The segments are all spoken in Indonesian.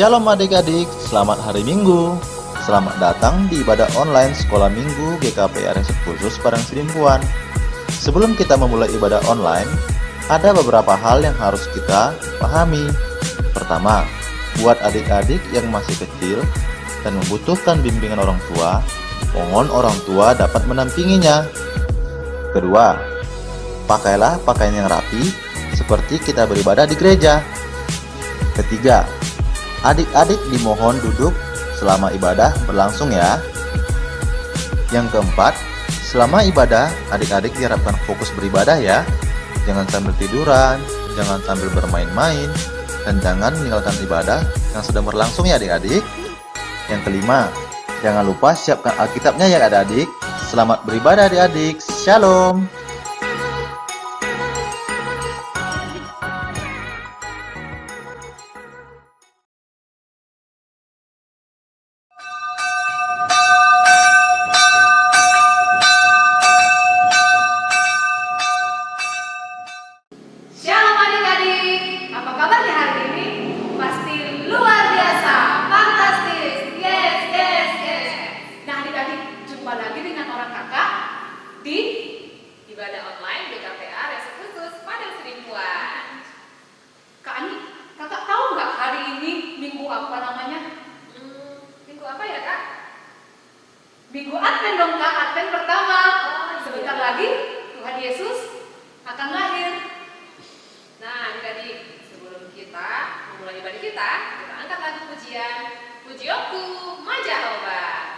Shalom adik-adik, selamat hari Minggu. Selamat datang di ibadah online Sekolah Minggu GKP RS Khusus Padang Sidimpuan. Sebelum kita memulai ibadah online, ada beberapa hal yang harus kita pahami. Pertama, buat adik-adik yang masih kecil dan membutuhkan bimbingan orang tua, mohon orang tua dapat mendampinginya. Kedua, pakailah pakaian yang rapi seperti kita beribadah di gereja. Ketiga, adik-adik dimohon duduk selama ibadah berlangsung ya. Yang keempat, selama ibadah adik-adik diharapkan fokus beribadah ya. Jangan sambil tiduran, jangan sambil bermain-main, dan jangan meninggalkan ibadah yang sedang berlangsung ya adik-adik. Yang kelima, jangan lupa siapkan Alkitabnya ya adik-adik. Selamat beribadah adik-adik. Shalom. Shalom adik-adik, apa kabarnya hari ini? Pasti luar biasa, fantastis, yes. Nah adik-adik, jumpa lagi dengan orang kakak di ibadah online BKPA RS Khusus Padang Sidimpuan. Kak Ani, kakak tahu nggak hari ini minggu apa namanya? Minggu apa ya kak? Minggu Advent dong kak, Advent pertama. Sebentar lagi Tuhan Yesus akan lahir. Nah, adik-adik, sebelum kita memulai ibadah kita angkat lagu pujian Pujianku Majaoba.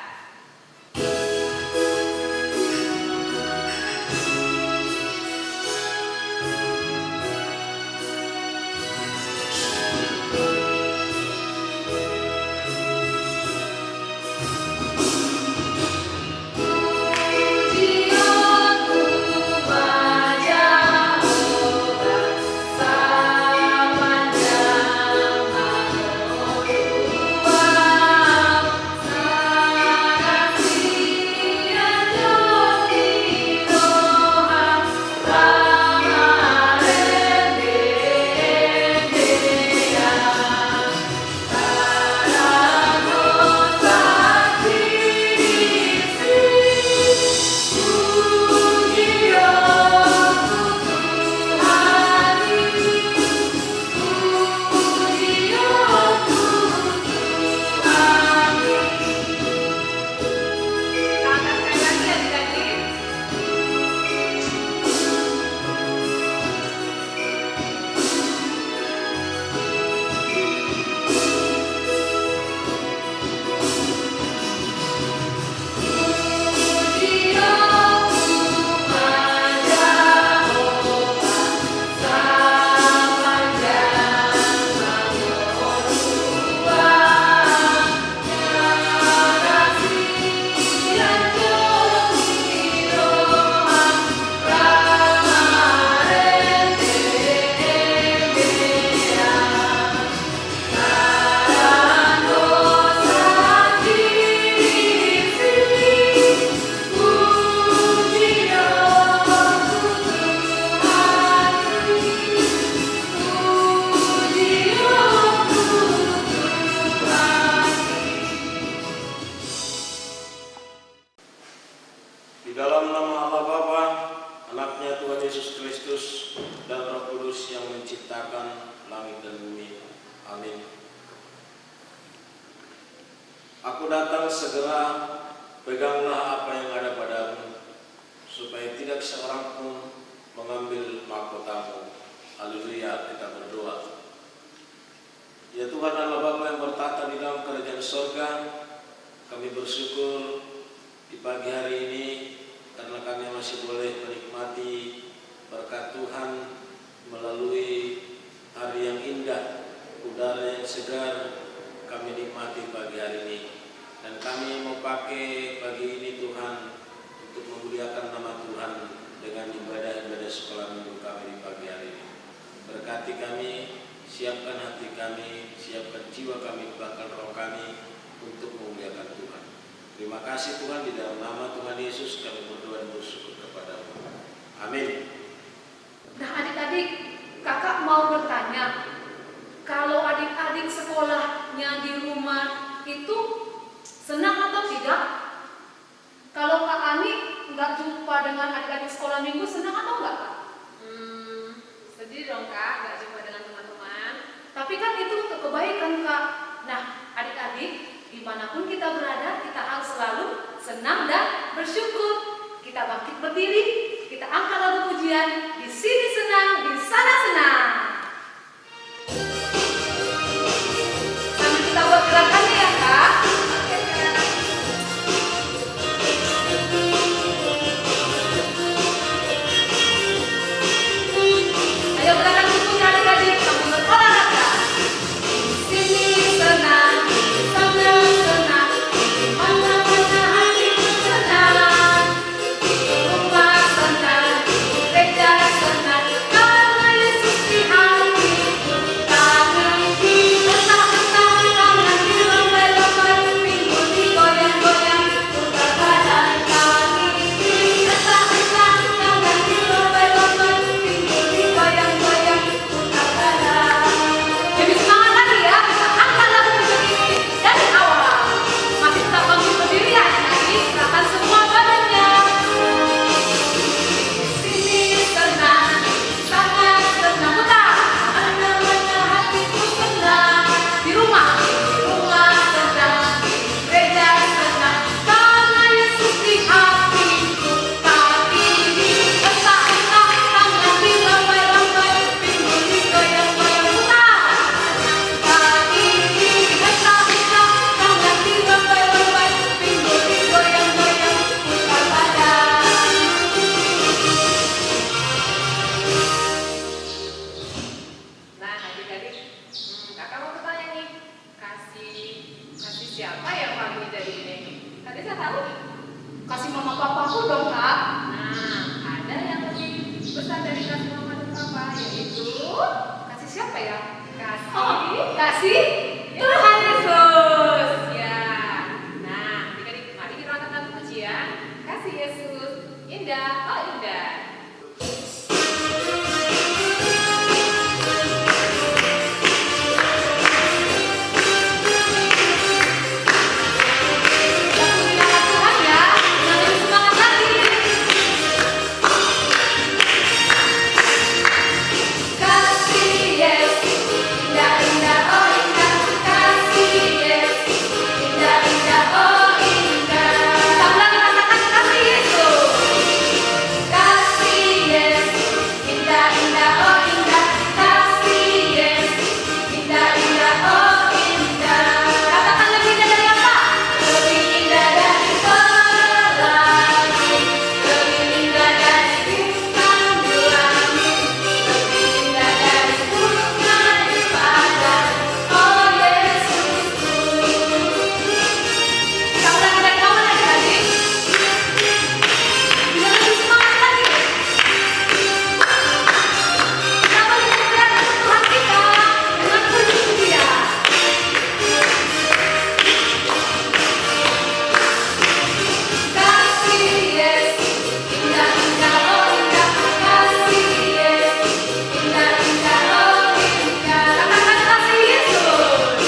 Di dalam nama Allah Bapa, Anaknya Tuhan Yesus Kristus, dan Roh Kudus yang menciptakan langit dan bumi. Amin. Aku datang segera, peganglah apa yang ada padamu, supaya tidak seorang pun mengambil mahkotamu. Haleluya, kita berdoa. Ya Tuhan Allah Bapa yang bertata di dalam kerajaan sorga, kami bersyukur di pagi hari ini karena kami masih boleh menikmati berkat Tuhan melalui hari yang indah, udara yang segar kami nikmati pagi hari ini. Dan kami mau pakai pagi ini Tuhan untuk memuliakan nama Tuhan dengan ibadah-ibadah sekolah minggu kami di pagi hari ini. Berkati kami, siapkan hati kami, siapkan jiwa kami, bahkan roh kami untuk memuliakan Tuhan. Terima kasih Tuhan, di dalam nama Tuhan Yesus kami berdoa dan bersyukur kepadamu. Amin. Nah adik-adik, kakak mau bertanya, kalau adik-adik sekolahnya sekolah minggu senang atau enggak, Kak? Sedih dong Kak, gak jumpa dengan teman-teman. Tapi kan itu untuk kebaikan, Kak. Nah, adik-adik, dimanapun kita berada, kita harus selalu senang dan bersyukur. Kita bangkit berdiri, kita angkat lagu pujian, di sini senang, di sana senang. Sambil kita buat gerakannya ya, Kak. Oke Kak. Ayo gerakan tubuhnya adik-adik, sambil berolahraga. Di sini senang, di sana senang, di mana-mana hatiku senang. Di rumah senang, di gereja senang, karena Yesus di hatiku. Tangan dihentak-hentak, tangan dilombai-lombai, pinggul digoyang-goyang, putar badan kaki dihentak-hentak, tangan dilombai-lombai, pinggul digoyang-goyang, putar badan. Jadi semangat lagi ya, kita angkat lagu pujian ini dari awal. Masih tetap bangkit berdiri ya, adik-adik, gerakan semua badannya. Di sini senang, sangat senang, putar. Mana-mana hatiku senang. Di rumah senang, di gereja senang, karena Yesus di hatiku. Kaki dihentak-hentak, tangan dilombai-lombai, pinggul digoyang-goyang, putar. Kaki dihentak-hentak, tangan dilombai-lombai, pinggul digoyang-goyang, putar badan. Nah adik-adik, kakak mau bertanya nih, kasih siapa yang paling dari ini? Tadi saya tahu. Kasih mama papaku dong, Kak. Nah, ada yang lebih besar dari kasih mama dan papa, yaitu Kasih siapa ya? kasih. Kasih Tuhan Yesus. Ya. Nah, adik-adik, mari kita angkat lagu pujian. Kasih Yesus, indah, oh indah. Lagu indah Tuhan ya, yang lebih semangat lagi. Kasih Yesus, indah-indah, oh indah. Kasih Yesus, indah-indah, oh indah. Sama lagi katakan kasih Yesus. Kasih Yesus, indah-indah, oh indah. Kasih Yesus, indah-indah, oh indah. Katakan lebih indah dari apa? Lebih indah dari pelangi, lebih indah dari bintang di langit, lebih indah dari bunga di padang. Oh Yesusku. Kita ulangi dari awal adik-adik. Biar lebih semangat lagi. Kita balik kemuliaan Tuhan kita dengan puji-pujian. Kasih Yesus, indah-indah, oh indah. Kasih Yesus, indah-indah, oh indah. Katakan kasih Yesus.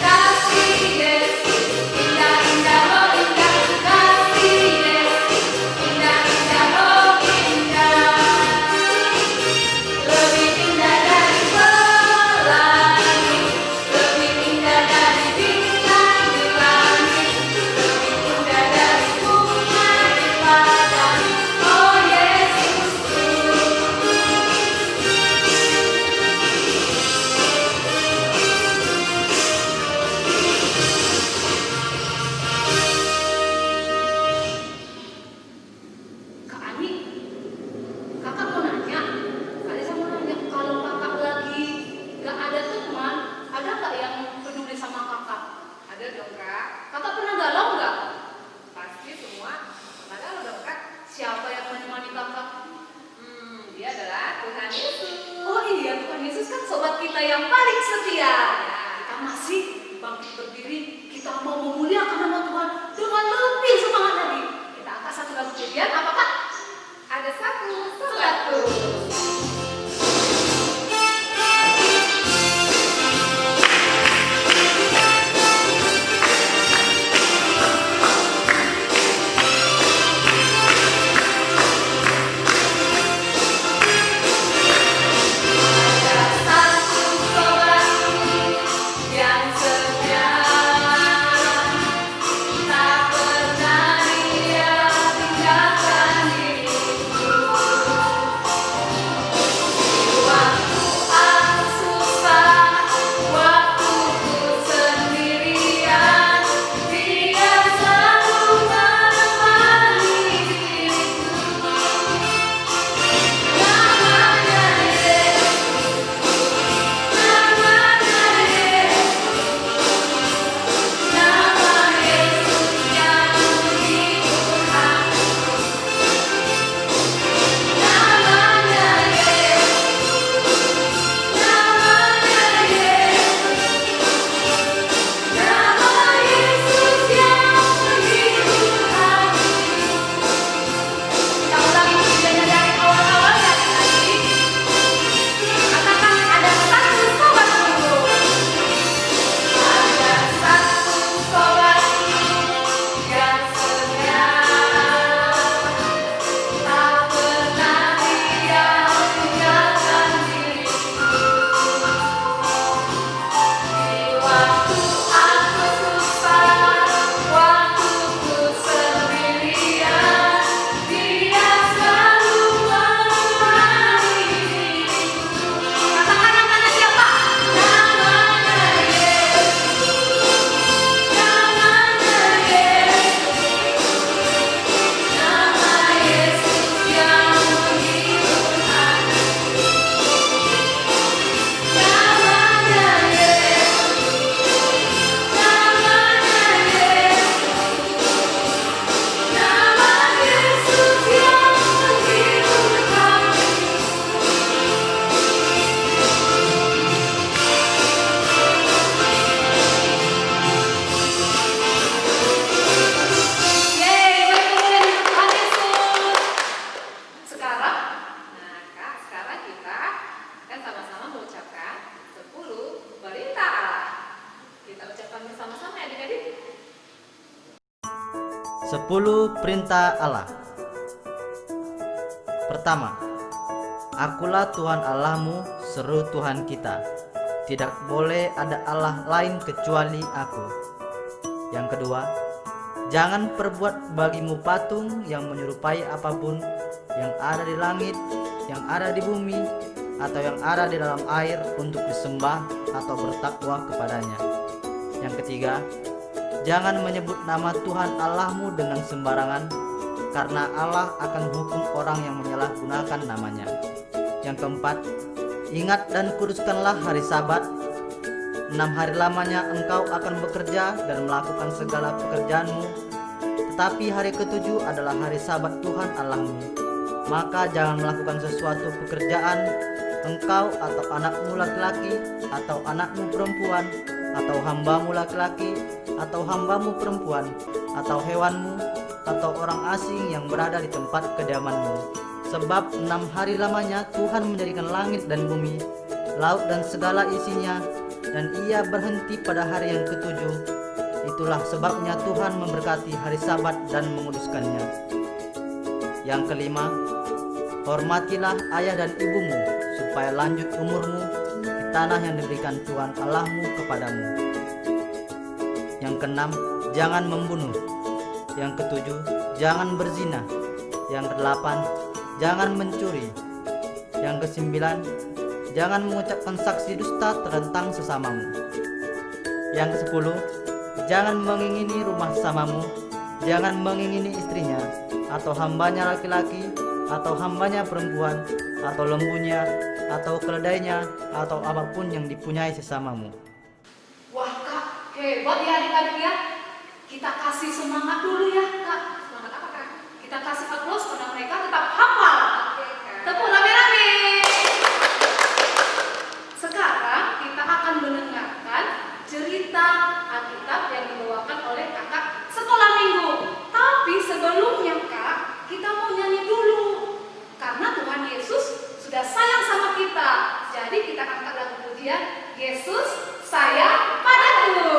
Kasih Yesus, indah-indah, oh indah. Kasih Yesus, indah-indah, oh indah. Lebih indah dari pelangi, lebih indah dari bintang di langit, lebih indah dari bunga di padang. Oh Yesusku. Kak Ani, kakak mau nanya. Tadi saya mau nanya, kalau kakak lagi gak ada teman, ada gak yang peduli sama kakak? Ada dong Kak, Kakak pernah galau gak? pasti semua. Mana lo dong Kak? Siapa yang menemani kakak? Dia adalah Tuhan Yesus. Oh iya, Tuhan Yesus kan sobat kita yang paling setia. Kita masih bangkit berdiri, kita mau memuliakan nama Tuhan dengan lebih semangat lagi. Kita angkat satu lagu pujian, apa Kak? Ada satu. Satu. 10 perintah Allah. Pertama, Akulah Tuhan Allahmu, seru Tuhan kita. Tidak boleh ada Allah lain kecuali Aku. Yang kedua, jangan perbuat bagimu patung yang menyerupai apapun yang ada di langit, yang ada di bumi, atau yang ada di dalam air untuk disembah atau bertakwa kepadanya. Yang ketiga, jangan menyebut nama Tuhan Allahmu dengan sembarangan, karena Allah akan hukum orang yang menyalahgunakan namanya. Yang keempat, ingat dan kuduskanlah hari Sabat. 6 hari lamanya engkau akan bekerja dan melakukan segala pekerjaanmu, tetapi hari ke-7 adalah hari Sabat Tuhan Allahmu. Maka jangan melakukan sesuatu pekerjaan, engkau atau anakmu laki-laki, atau anakmu perempuan, atau hambamu laki-laki, atau hambamu perempuan, atau hewanmu, atau orang asing yang berada di tempat kediamanmu. Sebab 6 hari lamanya Tuhan menjadikan langit dan bumi, laut dan segala isinya, dan Ia berhenti pada hari yang ke-7. Itulah sebabnya Tuhan memberkati hari Sabat dan menguduskannya. Yang kelima, hormatilah ayah dan ibumu, supaya lanjut umurmu di tanah yang diberikan Tuhan Allahmu kepadamu. Yang keenam, jangan membunuh. Yang ketujuh, jangan berzina. Yang kedelapan, jangan mencuri. Yang kesembilan, jangan mengucapkan saksi dusta tentang sesamamu. Yang kesepuluh, jangan mengingini rumah sesamamu. Jangan mengingini istrinya, atau hambanya laki-laki, atau hambanya perempuan, atau lembunya, atau keledainya, atau apapun yang dipunyai sesamamu. Wah Kak, hebat ya adik-adik ya. Kita kasih semangat dulu ya Kak. Semangat apa, Kak? Kita kasih aplaus karena mereka tetap hafal. Oke, Kak. Tepuk rame-rame. Sekarang kita akan mendengarkan cerita Alkitab yang dibawakan oleh kakak sekolah minggu. Tapi sebelumnya Kak, kita mau nyanyi dulu. Karena Tuhan Yesus sudah sayang sama kita. Jadi kita angkat lagu pujian, Yesus sayang padaku.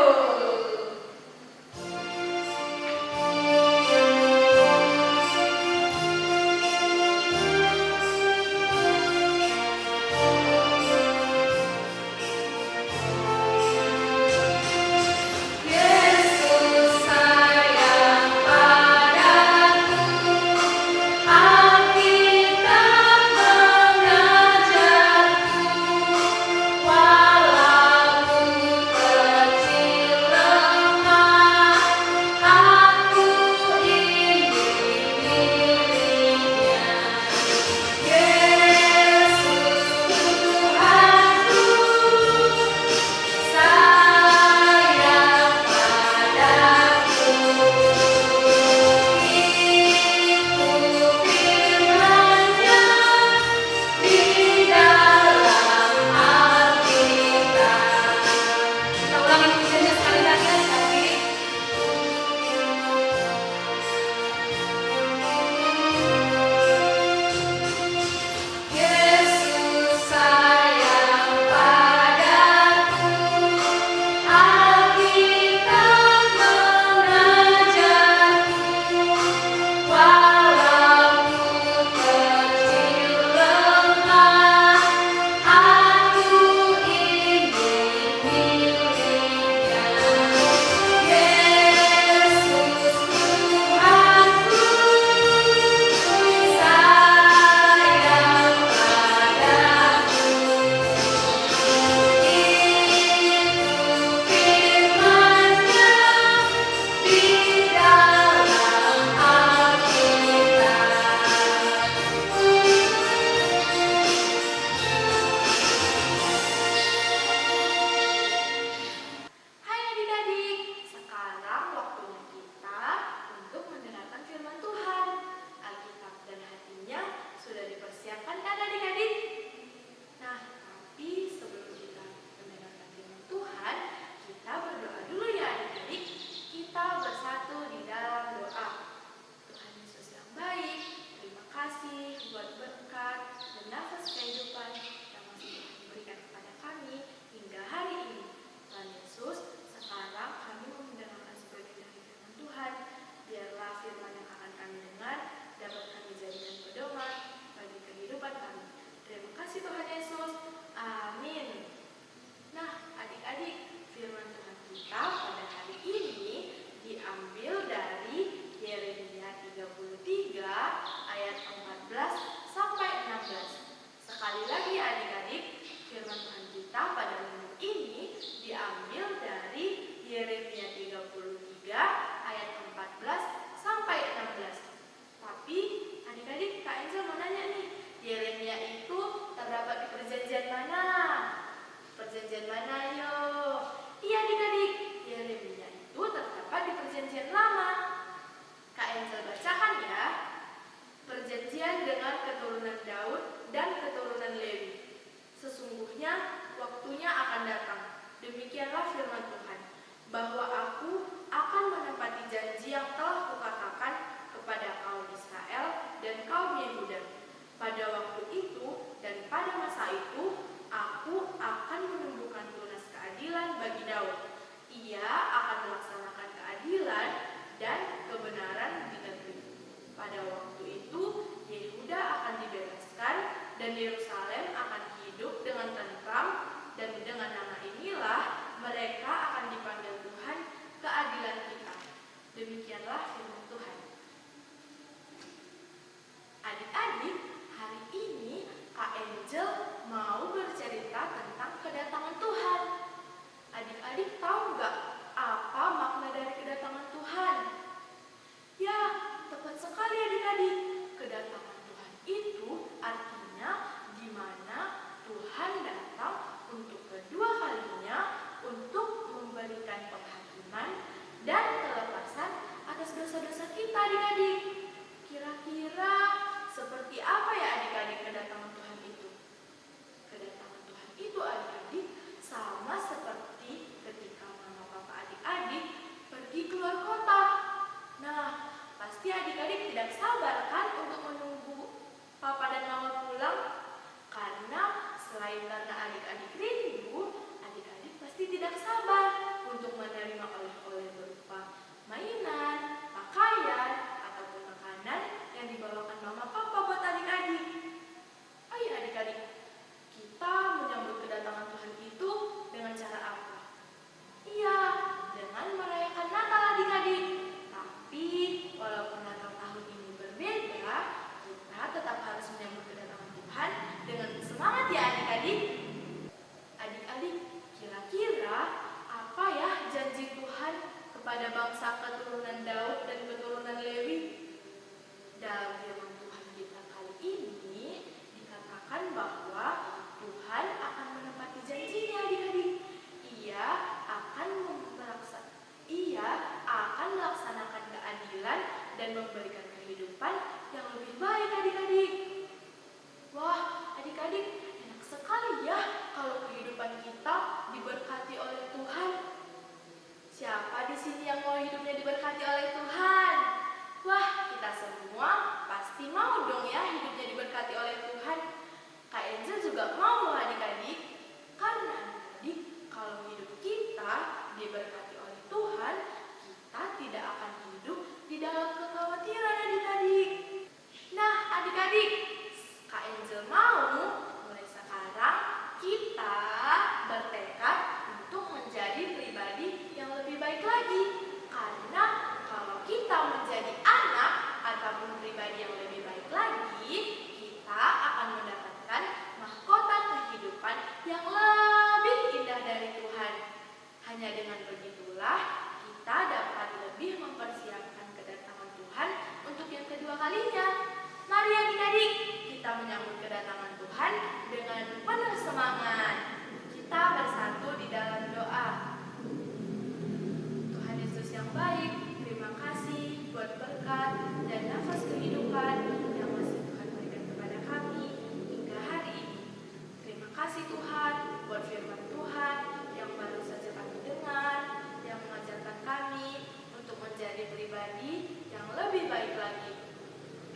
perjanjian mana yo? Iya adik-adik, Yeremia itu terdapat di perjanjian lama. Kak Angel bacakan ya. Perjanjian dengan keturunan Daud dan keturunan Lewi. Sesungguhnya waktunya akan datang. Demikianlah firman Tuhan, bahwa aku akan menepati janji yang telah kukatakan kepada kaum Israel dan kaum Yehuda. Pada waktu itu dan pada masa itu, aku akan menumbuhkan tunas keadilan bagi Daud. Ia akan melaksanakan keadilan dan kebenaran di negeri. Pada waktu itu, Yehuda akan dibebaskan dan Yerusalem akan hidup dengan tentram, dan dengan nama inilah mereka akan dipanggil Tuhan keadilan kita. Demikianlah firman Tuhan. Adik-adik, hari ini Kak Angel mau bercerita tentang kedatangan Tuhan. Adik-adik tahu nggak apa makna dari kedatangan Tuhan? Ya, tepat sekali adik-adik. Kedatangan Tuhan itu artinya di mana Tuhan datang untuk kedua kalinya untuk memberikan penghakiman dan kelepasan atas dosa-dosa kita adik-adik. Kira-kira seperti apa ya adik-adik kedatangan Tuhan itu? Kedatangan Tuhan itu adik-adik sama seperti ketika mama papa adik-adik pergi keluar kota. Nah, pasti adik-adik tidak sabar kan untuk menunggu papa dan mama pulang? Karena selain karena adik-adik rindu, adik-adik pasti tidak sabar untuk menerima oleh-oleh berupa mainan, pakaian, ataupun makanan yang dibawakan mama papa buat adik-adik. Ayo adik-adik, kita menyambut kedatangan Tuhan itu dengan cara apa? Iya, dengan merayakan Natal adik-adik. Tapi walaupun Natal tahun ini berbeda, kita tetap harus menyambut kedatangan Tuhan dengan semangat ya adik-adik. Adik-adik, kira-kira apa ya janji Tuhan kepada bangsa keturunan Daud dan keturunan Lewi? Dalam firman Tuhan kita kali ini dikatakan bahwa Tuhan akan menepati janjinya adik-adik. Ia akan melaksanakan keadilan dan memberikan kehidupan yang lebih baik adik-adik. Wah, adik-adik, enak sekali ya kalau kehidupan kita diberkati oleh Tuhan. Siapa di sini yang mau hidupnya diberkati oleh Tuhan? Wah, kita semua pasti mau dong ya hidupnya diberkati oleh Tuhan. Kak Angel juga mau adik-adik. Karena adik, kalau hidup kita diberkati oleh Tuhan, kita tidak akan hidup di dalam kekhawatiran adik-adik. Nah, adik-adik, Kak Angel mau mulai sekarang kita bertekad untuk menjadi pribadi yang lebih baik lagi. Karena kalau kita menjadi anak ataupun pribadi yang lebih baik lagi, kita akan mendapatkan mahkota kehidupan yang lebih indah dari Tuhan. Hanya dengan begitulah kita dapat lebih mempersiapkan kedatangan Tuhan untuk yang kedua kalinya. Mari adik-adik, kita menyambut kedatangan Tuhan dengan penuh semangat. Kita bersatu di dalam doa. Tuhan Yesus yang baik, terima kasih buat berkat dan nafas kehidupan yang masih Tuhan berikan kepada kami hingga hari ini. Terima kasih Tuhan buat firman Tuhan yang baru saja kami dengar, yang mengajarkan kami untuk menjadi pribadi yang lebih baik lagi.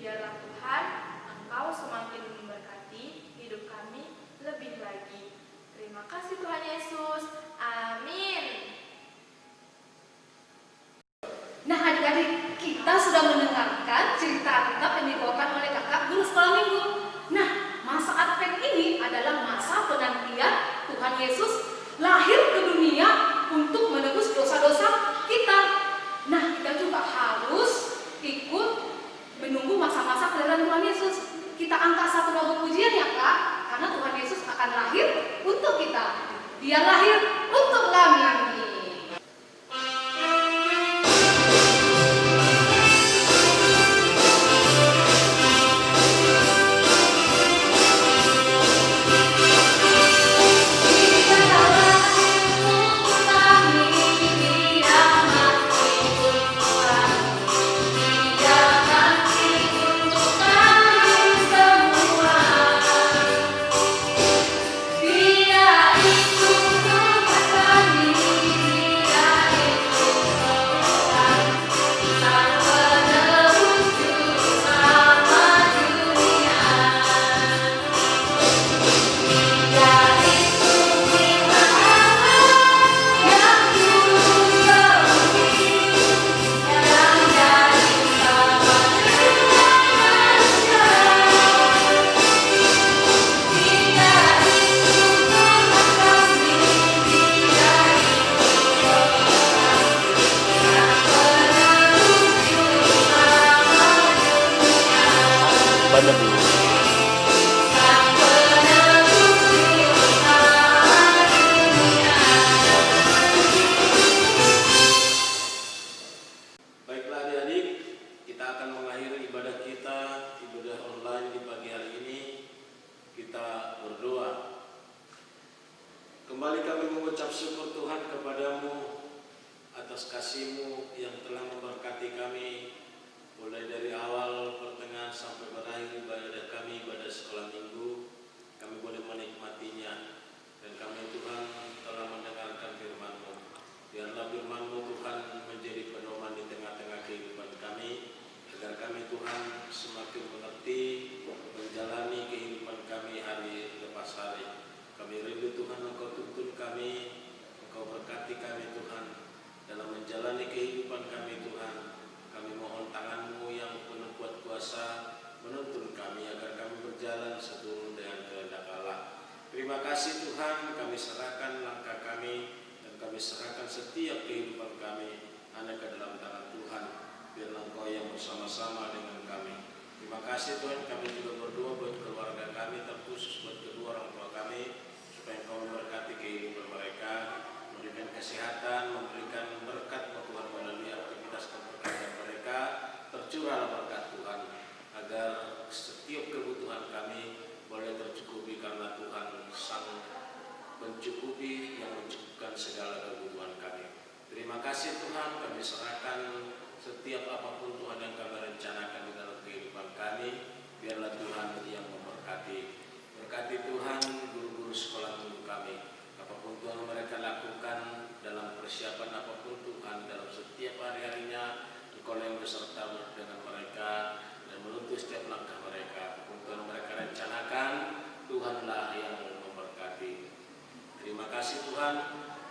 Biarlah Tuhan, Engkau semakin memberkati hidup kami lebih lagi. Terima kasih Tuhan Yesus. Amin. Nah adik-adik, kita sudah mendengarkan cerita Alkitab yang dibawakan oleh kakak guru sekolah minggu. Nah, masa Advent ini adalah masa penantian Tuhan Yesus lahir ke dunia untuk menebus dosa-dosa kita. Nah, kita juga harus ikut menunggu masa-masa kelahiran Tuhan Yesus. Kita angkat satu lagu pujian ya Kak, karena Tuhan Yesus akan lahir untuk kita. Dia lahir untuk kami. Kita meneduh. Sang penebus jiwa dunia. Baiklah adik-adik, kita akan mengakhiri ibadah kita, ibadah online di pagi hari ini. Kita berdoa. Kembali kami mengucap syukur Tuhan kepadamu atas kasih-Mu yang telah memberkati kami mulai dari awal, pertengahan sampai berakhir ibadah kami, ibadah sekolah minggu. Kami boleh menikmatinya dan kami Tuhan telah mendengarkan firman-Mu. Biarlah firman-Mu Tuhan menjadi pedoman di tengah-tengah kehidupan kami, agar kami Tuhan semakin mengerti menjalani kehidupan kami hari lepas hari. Kami rindu Tuhan Engkau tuntun kami, Engkau berkati kami Tuhan dalam menjalani kehidupan kami Tuhan. Kami mohon tangan-Mu yang penuh kuat kuasa menuntun kami agar kami berjalan seturut dengan kehendak Allah. Terima kasih Tuhan, kami serahkan langkah kami dan kami serahkan setiap kehidupan kami hanya ke dalam tangan Tuhan. Biarlah Engkau yang bersama-sama dengan kami. Terima kasih Tuhan, kami juga berdoa buat keluarga kami, terkhusus buat kedua orang tua kami, supaya Engkau memberkati kehidupan mereka, memberikan kesehatan, memberikan berkat Tuhan melalui aktivitas pekerjaan mereka. Tercurahlah berkat Tuhan, agar setiap kebutuhan kami boleh tercukupi karena Tuhan Sang mencukupi yang mencukupkan segala kebutuhan kami. Terima kasih Tuhan, kami serahkan setiap apapun Tuhan yang kami rencanakan di dalam kehidupan kami. Biarlah Tuhan yang memberkati. Berkati Tuhan guru-guru sekolah minggu kami. Apapun Tuhan mereka lakukan dalam persiapan apapun Tuhan dalam setiap hari-harinya, Engkau yang beserta dengan mereka dan menuntun setiap langkah mereka. Apapun Tuhan mereka rencanakan, Tuhanlah yang memberkati. Terima kasih Tuhan,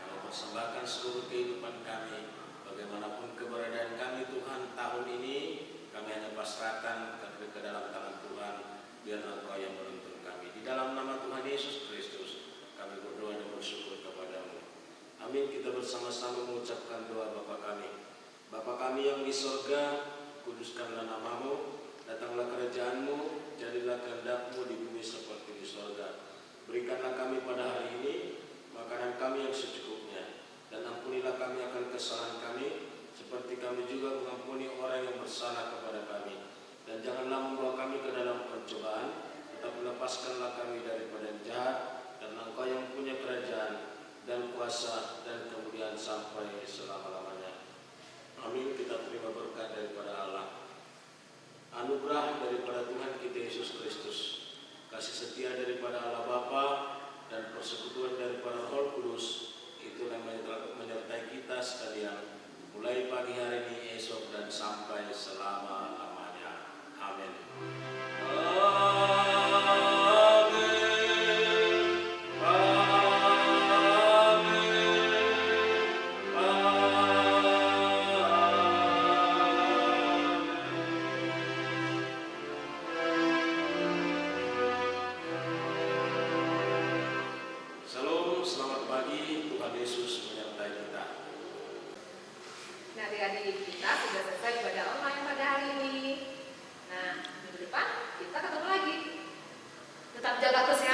kami persembahkan seluruh kehidupan kami, bagaimanapun keberadaan kami Tuhan tahun ini, kami hanya pasrahkan ke dalam tangan Tuhan. Biar Engkau yang menuntun kami. Di dalam nama Tuhan Yesus Kristus, kami berdoa dan bersyukur kepadamu. Amin. Kita bersama-sama mengucapkan doa Bapa kami. Bapa kami yang di sorga, kuduskanlah namamu, datanglah kerajaan-Mu, jadilah kehendak-Mu di bumi seperti di sorga. Berikanlah kami pada hari ini makanan kami yang secukupnya, dan ampunilah kami akan kesalahan kami, seperti kami juga mengampuni orang yang bersalah kepada kami. Dan janganlah membawa kami ke dalam pencobaan, tetapi lepaskanlah kami daripada yang jahat, karena Engkau yang punya kerajaan dan kuasa dan kemuliaan sampai selama-lamanya. Amin. Kita terima berkat daripada Allah, anugerah daripada Tuhan kita Yesus Kristus, kasih setia daripada Allah Bapa, dan persekutuan daripada Roh Kudus, itulah yang menyertai kita sekalian, mulai pagi hari ini, esok, dan sampai selama-lamanya. Amin. Salam, selamat pagi, Tuhan Yesus menyertai kita. Nah, adik-adik kita sudah selesai ibadah online pada hari ini. Nah, minggu depan kita ketemu lagi. Tetap jaga kesehatan.